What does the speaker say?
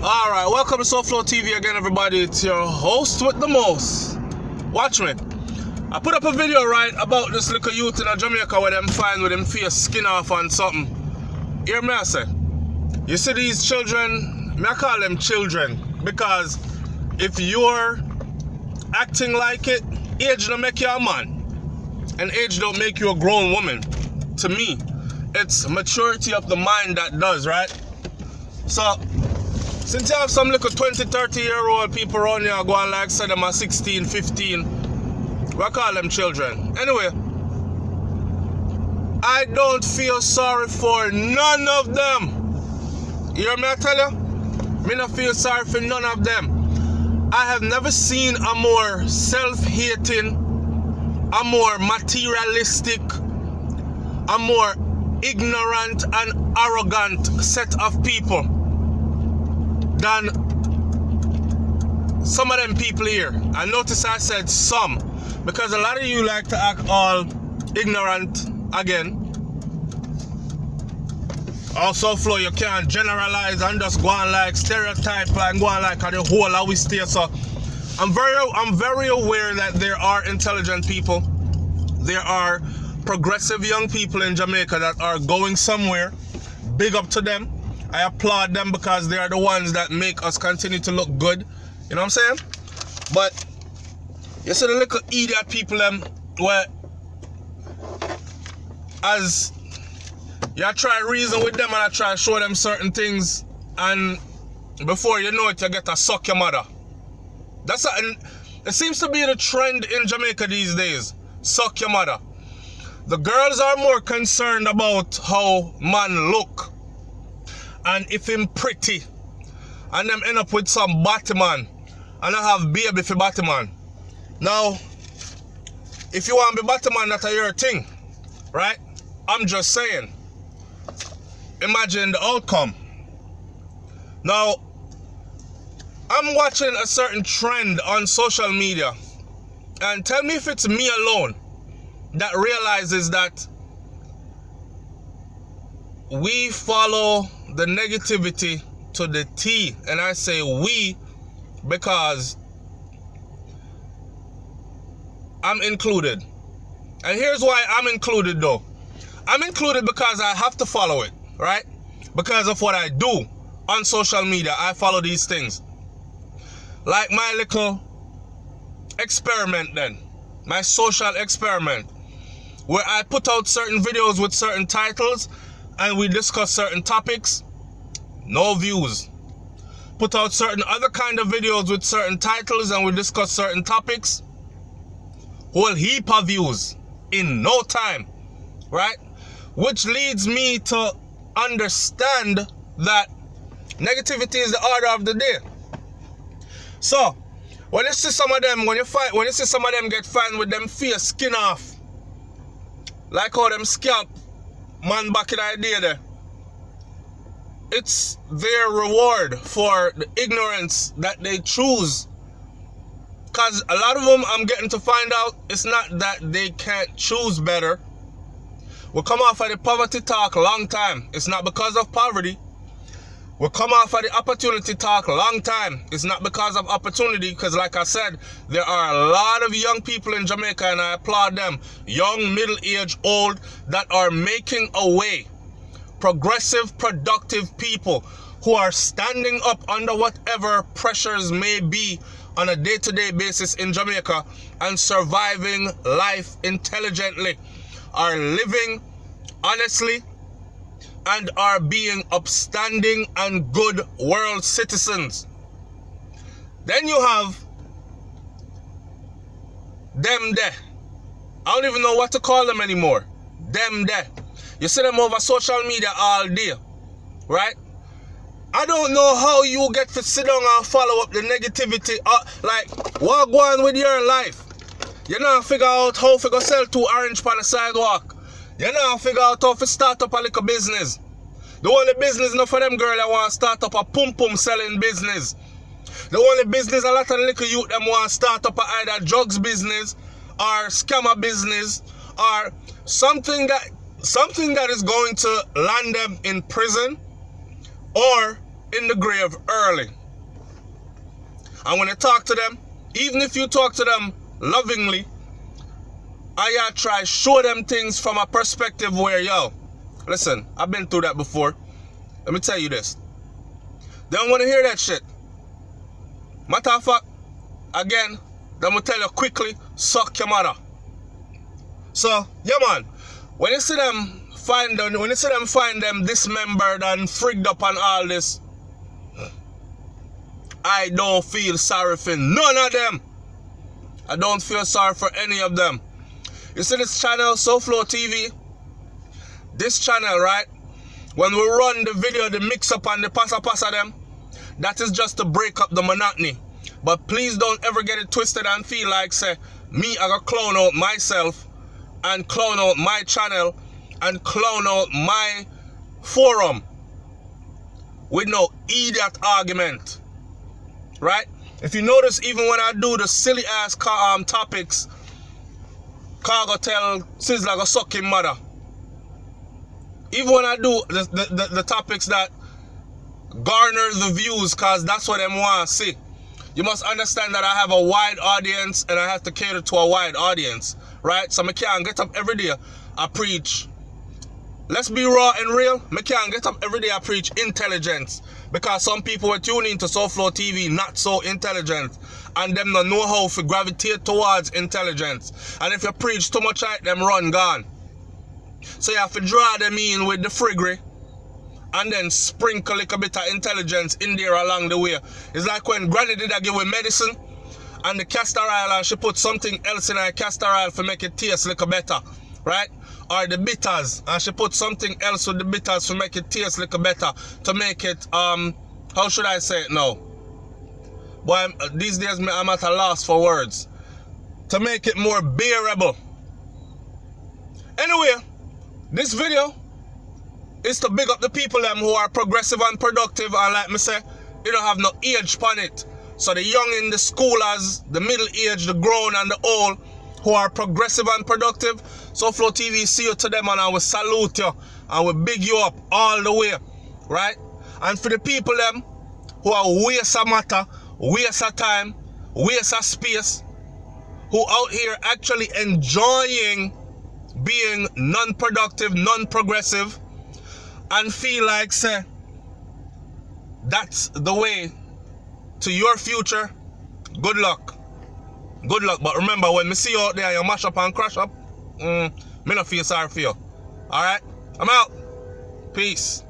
Alright, welcome to SouFLoTV again, everybody. It's your host with the most. Watch me. I put up a video, right, about this little youth in Jamaica where them find with them face skin off and something. Hear me I say. You see these children, I call them children, because if you're acting like it, age don't make you a man. And age don't make you a grown woman. To me, it's maturity of the mind that does, right? So, since you have some little 20, 30-year-old people around here going like say them are 16, 15, we call them children. Anyway, I don't feel sorry for none of them. You hear me I tell you? Me not feel sorry for none of them. I have never seen a more self-hating, a more materialistic, a more ignorant and arrogant set of people than some of them people here. I notice I said some, because a lot of you like to act all ignorant again. Also, Flo, you can't generalize and just go on like stereotype and go on like the whole of we stay. So I'm very aware that there are intelligent people. There are progressive young people in Jamaica that are going somewhere. Big up to them. I applaud them because they are the ones that make us continue to look good. You know what I'm saying? But you see the little idiot people them where as you try reason with them and I try show them certain things, and before you know it you get to suck your mother. It seems to be the trend in Jamaica these days. Suck your mother. The girls are more concerned about how man look and if him pretty, and them end up with some Batman and I have baby for Batman. Now, if you want to be Batman, that's your thing, right? I'm just saying, imagine the outcome. Now, I'm watching a certain trend on social media, and tell me if it's me alone that realizes that we follow the negativity to the T. And I say we because I'm included. And here's why I'm included though. I'm included because I have to follow it, right? Because of what I do on social media. I follow these things. Like my little experiment then. My social experiment, where I put out certain videos with certain titles and we discuss certain topics, no views. Put out certain other kind of videos with certain titles and we discuss certain topics, whole heap of views in no time, right? Which leads me to understand that negativity is the order of the day. So, when you see some of them, when you see some of them get found with them face skin off, like how them scalp man back in the day there, it's their reward for the ignorance that they choose. Because a lot of them, I'm getting to find out, it's not that they can't choose better. We come off of the poverty talk a long time. It's not because of poverty. We come off of the opportunity talk a long time. It's not because of opportunity, because like I said, there are a lot of young people in Jamaica, and I applaud them. Young, middle-aged, old, that are making a way. Progressive, productive people who are standing up under whatever pressures may be on a day-to-day basis in Jamaica and surviving life intelligently, are living honestly, and are being upstanding and good world citizens. Then you have them there. I don't even know what to call them anymore. Them there. You see them over social media all day, right? I don't know how you get to sit down and follow up the negativity. Like, what go on with your life? You know, figure out how to sell 2 orange on the sidewalk. You know, figure out how to start up a little business. The only business not for them girl that want to start up a pum-pum selling business. The only business a lot of the little youth them want to start up either drugs business or scammer business or something that is going to land them in prison or in the grave early. And when you talk to them, even if you talk to them lovingly, I try show them things from a perspective where, yo, listen, I've been through that before. Let me tell you this. They don't want to hear that shit. Matter of fact, again, I'm gonna tell you quickly, suck your mother. So, yeah man, when you see them find them dismembered and frigged up and all this, I don't feel sorry for none of them. I don't feel sorry for any of them. You see this channel, SouFLoTV? This channel, right? When we run the video, the mix up and the passa them, that is just to break up the monotony. But please don't ever get it twisted and feel like, say, me, I gotta clown out myself and clown out my channel and clown out my forum with no idiot argument. Right? If you notice, even when I do the silly ass topics, Cargo tell Sizzler go suck him mother. Even when I do the topics that garner the views, cause that's what them want to see. You must understand that I have a wide audience and I have to cater to a wide audience, right? So I can't get up every day I preach. Let's be raw and real. I can't get up every day I preach intelligence, because some people are tuning into SouFLoTV not so intelligent, and them don't know how to gravitate towards intelligence. And if you preach too much like them, run gone. So you have to draw them in with the friggery and then sprinkle a little bit of intelligence in there along the way. It's like when Granny did I give away medicine and the castor oil, and she put something else in her castor oil to make it taste a little better, right? Or the bitters, and she put something else with the bitters to make it taste a little better, to make it, how should I say it now? Boy, these days I'm at a loss for words. To make it more bearable. Anyway, this video is to big up the people them who are progressive and productive, and like me say, you don't have no age upon it. So the young in the schoolers, the middle age, the grown and the old, who are progressive and productive, SouFLoTV see you to them, and I will salute you and will big you up all the way, right? And for the people them who are waste of matter, waste of time, waste of space, who out here actually enjoying being non-productive, non-progressive, and feel like, say, that's the way to your future, good luck. Good luck. But remember, when me see you out there, you mash up and crash up, me not feel sorry for you. Alright? I'm out. Peace.